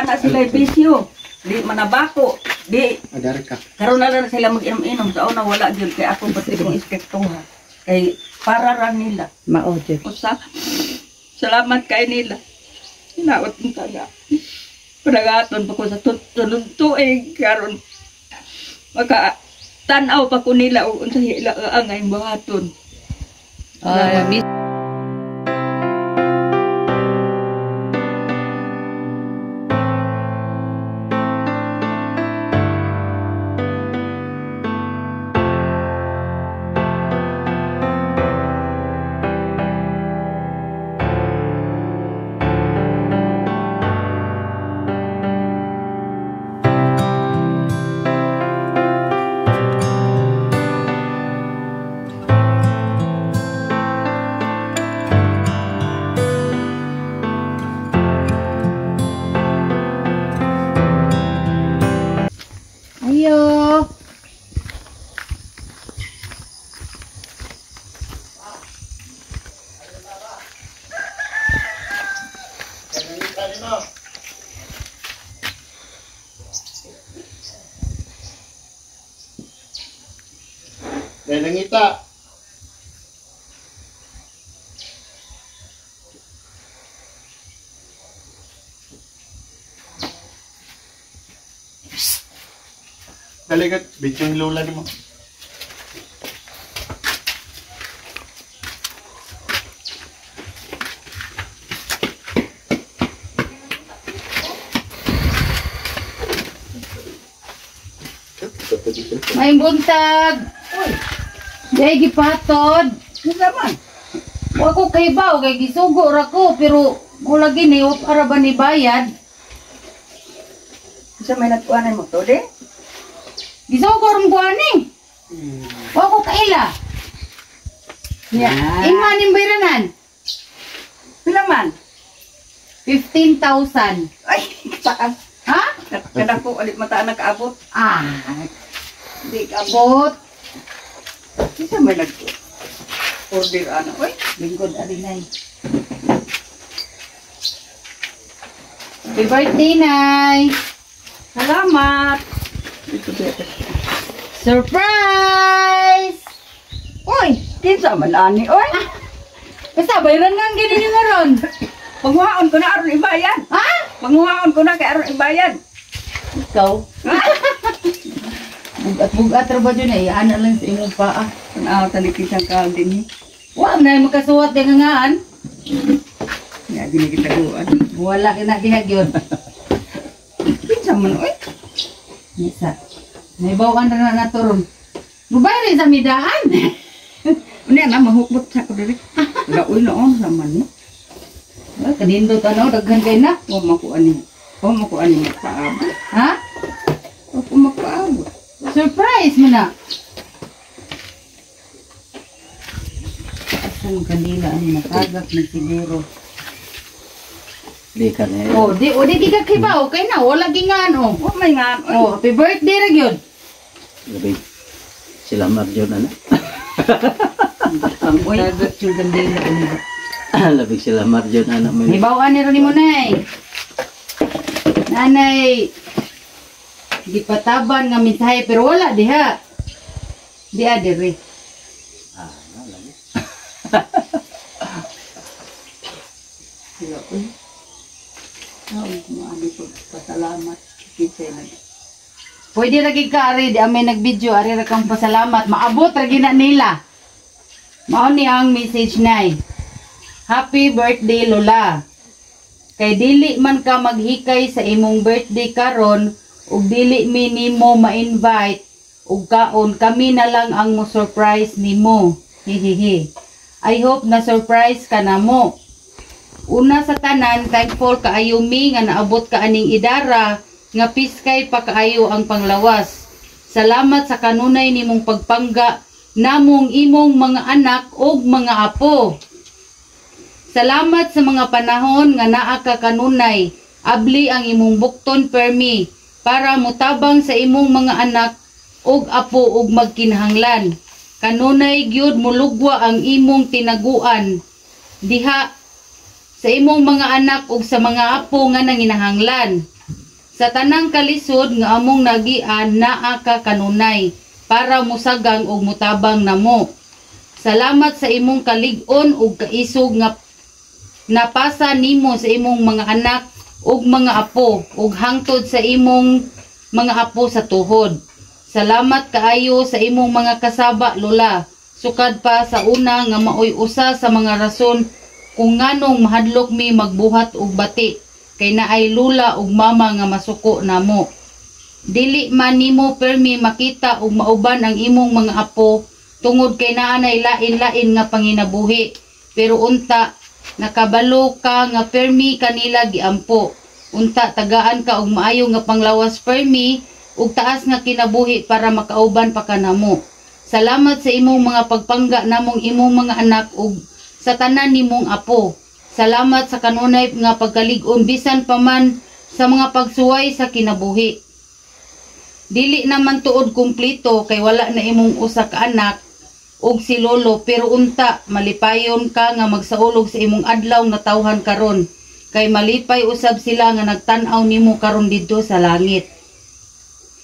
na sila bisyo. Di manabako. Di. Adar ka. Karon na lang sila mag-inom-inom. Sa una wala gyud kay ako pati kong ispektuha. Kay para ra nila. Mao jud. Usa. Salamat kay nila. Hinaot ng taga. Panagaton pa ko sa tunod tuig karon. Maka tanaw pa ko nila o unsa hila angay buhaton. Ayo. Nangita. Daligat, bityo yung lola ni mo. May buntag. Dai gipatod. Nga man. Wa ko kay baw kay gisugo ra ko pero mo lagi ni para ba ni bayad. Isa may nagkuhanan mo to, de? Gisugo ron ko ani. Wa ko kaila. Ya, iman ning bayranan. Pila man? 15,000. Ay, saan? Ha? Kada ko ulit mata nakaabot. Ah, Di kaabot. abot. Isa may nag-order ano. Uy, Lingkod arinay. Happy birthday, Nay! salamat. Ito dito. Surprise! Uy, kinsa man ani, oy. Basta bayran nga gini nga ron. Panguhaon ko na aron ibayan. Ha? Panguhaon ko na kay aron ibayan. Ikaw? Bugat-bugat ra ba dyan eh? Ano lang sa imong paa? Tanaw talikisang ka din. Wa na makasuwat yung ngaan. Ya gini kita guan. Wala kina gihagyon. Kinsa man, oy. Nisa. May bawan na naturon. Mubayari sa midaan. Unya na mahukbot sa ko diri. Laoy noon naman ni. Kanindo tanaw daghan kay na. O makuan ni. O makuan ni paabot. Ha? O makuabot. Surprise mo na. Asan kanila ang nakagak na siguro. Di ka na Oh, di ka kibaw kay na wala gingan oh. O may nga. Oy. Oh, happy birthday ra gyud. Gabi. Sila Marjo na na. Ang oy. Nakagat yung kandila ano. Labig sila Marjo na na. Hibawan ni ron mo nay. Nanay. Di pataban nga mithay pero wala diha. Di adiri. Sila oy. Maali ko pasalamat. Kinsa na. Pwede ra gid ka ari di amay nag-video ari ra kang pasalamat. Maabot ra gina nila. Mao ni ang message nay. Happy birthday Lola. Kay dili man ka maghikay sa imong birthday karon ug dili mi nimo ma-invite ug kaon kami na lang ang mo surprise nimo. Hihihi. I hope na surprise ka na mo. Una sa tanan, thankful kaayo mi nga naabot ka aning idara nga piskay pa kaayo ang panglawas. Salamat sa kanunay nimong pagpangga namong imong mga anak ug mga apo. Salamat sa mga panahon nga naa ka kanunay, abli ang imong bukton permi para mutabang sa imong mga anak ug apo ug magkinahanglan. Kanunay gyud mulugwa ang imong tinaguan diha sa imong mga anak ug sa mga apo nga nanginahanglan. Sa tanang kalisod nga among nagian naa ka kanunay para musagang og mutabang namo. Salamat sa imong kalig-on ug kaisog nga napasa nimo sa imong mga anak ug mga apo ug hangtod sa imong mga apo sa tuhod. Salamat kaayo sa imong mga kasaba, Lola. Sukad pa sa una nga maoy usa sa mga rason kung nganong mahadlok mi magbuhat og bati kay naay lula ug mama nga masuko namo. Dili man nimo permi makita ug mauban ang imong mga apo tungod kay naanay lain-lain nga panginabuhi. Pero unta nakabalo ka nga permi kanila giampo. Unta tagaan ka og maayo nga panglawas permi ug taas nga kinabuhi para makauban pa kanamo. Salamat sa imong mga pagpangga namong imong mga anak ug sa tanan nimong apo. Salamat sa kanunay nga pagkalig-on bisan pa man sa mga pagsuway sa kinabuhi. Dili naman tuod kumplito kay wala na imong usa ka anak ug si lolo, pero unta malipayon ka nga magsaulog sa imong adlaw nga tawhan karon kay malipay usab sila nga nagtan-aw nimo karon didto sa langit.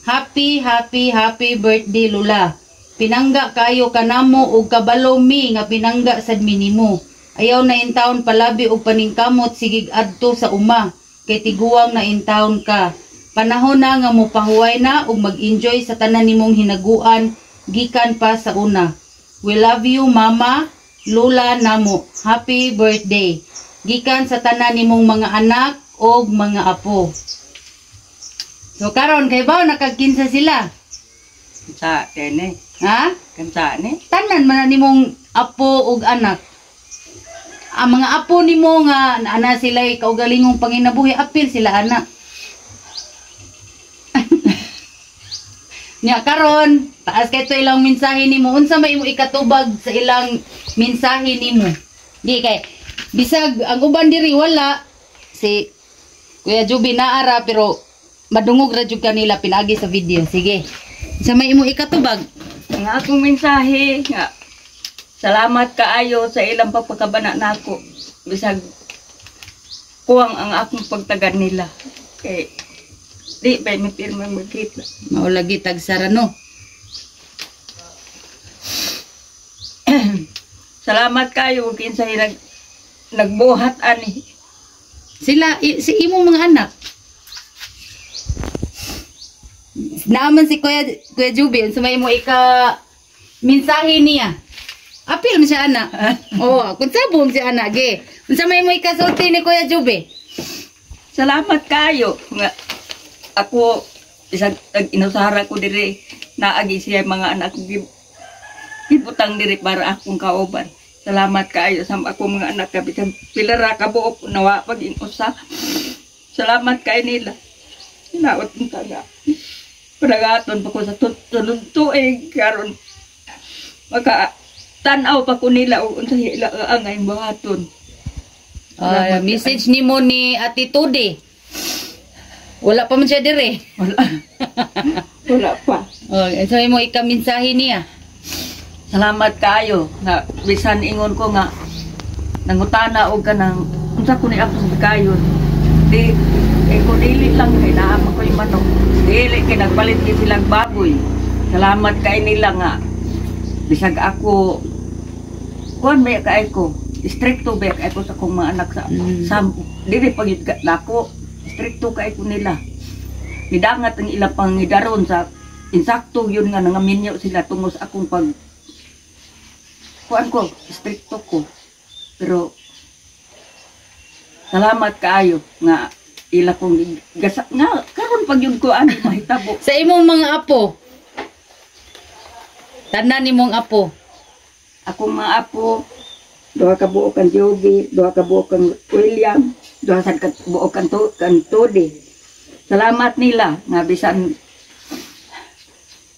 Happy birthday, Lola. Pinangga kayo kanamo ug kabalo mi nga pinangga sad mi nimo. Ayaw na intawon palabi og paningkamot sigig adto sa uma kay tiguwang na intawon ka. Panahon na nga mopahuway na ug mag-enjoy sa tanan nimong hinaguan gikan pa sa una. We love you, Mama, Lola namo. Happy birthday. Gikan sa tanan nimong mga anak ug mga apo. So karon kay ba nakagkinsa sila? Sa tene. Ha? Kansa ni. Tanan man na nimong apo ug anak. Ang mga apo nimo nga ana sila kaugalingong panginabuhi apil sila anak. Nya karon taas kay to ilang mensahe nimo unsa may imo ikatubag sa ilang mensahe nimo. Di kay bisag ang uban diri wala si Kuya Juby naara pero madungog ra jud kanila pinagi sa video. Sige. Sa may imo ikatubag. Ang akong mensahe nga salamat kaayo sa ilang pagpakabana nako. Bisag kuwang ang akong pagtagan nila. Kay di ba mi pirma magkita. Mao lagi tagsara no. Salamat kayo kinsa nagbuhat ani. Sila si imo mga anak. Naaman si Kuya Juby unsa may imo ika mensahe niya. Apil man siya anak. Oh, kung sabom si anak ge. Unsa may imo ikasulti ni Kuya Juby? Salamat kayo nga ako isang inusara ko diri naagi siya mga anak ko gibutang diri para akong kauban. Salamat kaayo sa akong mga anak kabisan pila ra ka buok nawa pag inusa. Salamat kay nila. Hinaot ng taga. Padagaton pa ko sa tunod tuig karon maka tanaw pa ko nila o unsa ila angay buhaton. Message nimo ni Ate Tude. Wala pa man siya dire. Wala. Wala pa. Oh, so imo ika-mensahe niya. Salamat kayo na bisan ingon ko nga nangutana og kanang unsa ko ni ako sa kayo. Di ko dili lang kay naama ko yung manok. Dili kay nagpalit kay silang baboy. Salamat kay nila nga bisag ako kuan may kay ko. Stricto ba kay ko sa kong mga anak sa dili pag nako. Stricto kay ko nila. Midangat ang ilang pangidaron sa insakto yun nga nangaminyo sila tungos akong pag kuan ko, stricto ko. Pero salamat kaayo nga ila kong gasa nga karon pag yun ko ani mahitabo. Sa imong mga apo. Tanan nimong apo. Akong mga apo duha ka buok kan Joby, duha ka buok kan William, duha sad ka buok kan Todi. Salamat nila nga bisan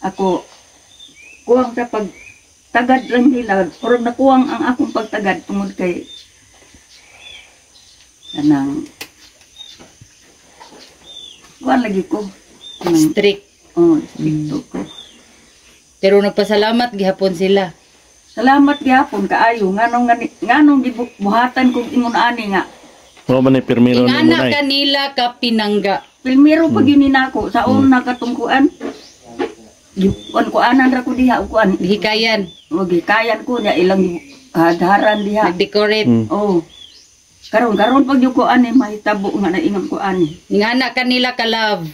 ako kuwang sa pagtagad lang nila pero nakuwang ang akong pagtagad tungod kay kanang kuwan lagi ko Strict. stricto ko. Pero nagpasalamat gihapon sila. Salamat gyapon kaayo nganong gibuhatan kog ingon ani nga Mo man ni pirmiro ni Ingana Munay. kanila ka pinangga. Pilmiro pag yun nako sa una katungkuan. Kuanan ra ko diha ug kuan. Hikayan. Wag kayan ko niya ilang hadaran diha. Nag-decorate. Oh. Karon pag yung kuan ni mahitabo nga na ingon kuan ni. Ingana kanila ka love.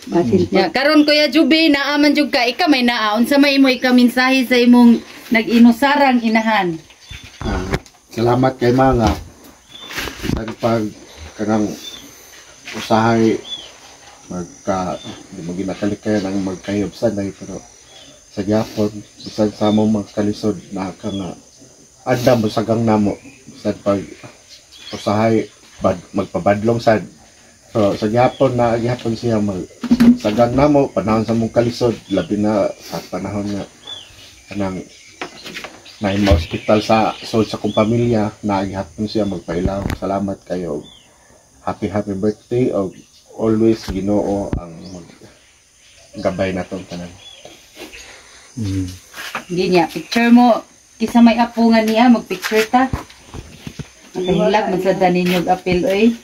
Basin Ya, karon Kuya Juby, naaman jud ka, ika may naa. Unsa may imo ikaminsahe sa imong nag-inusarang inahan? Salamat kay mga bisan pag kanang usahay di mo ginakalikay ng magkayobsan na pero sa gyapon bisan sa among magkalisod na ka nga andam sagang namo bisan pag usahay magpabadlong sad. So sa gyapon na gyapon siya sagang namo panahon sa mong kalisod labi na sa panahon nga kanang na hospital sa sa kong pamilya naagihapon siya magpailaw. Salamat kayo. Happy birthday o always Ginoo ang gabay na tong tanan. Hindi niya, picture mo. Kisa may apungan niya, magpicture ta. Nakahilag, magsada ninyog apil, oy.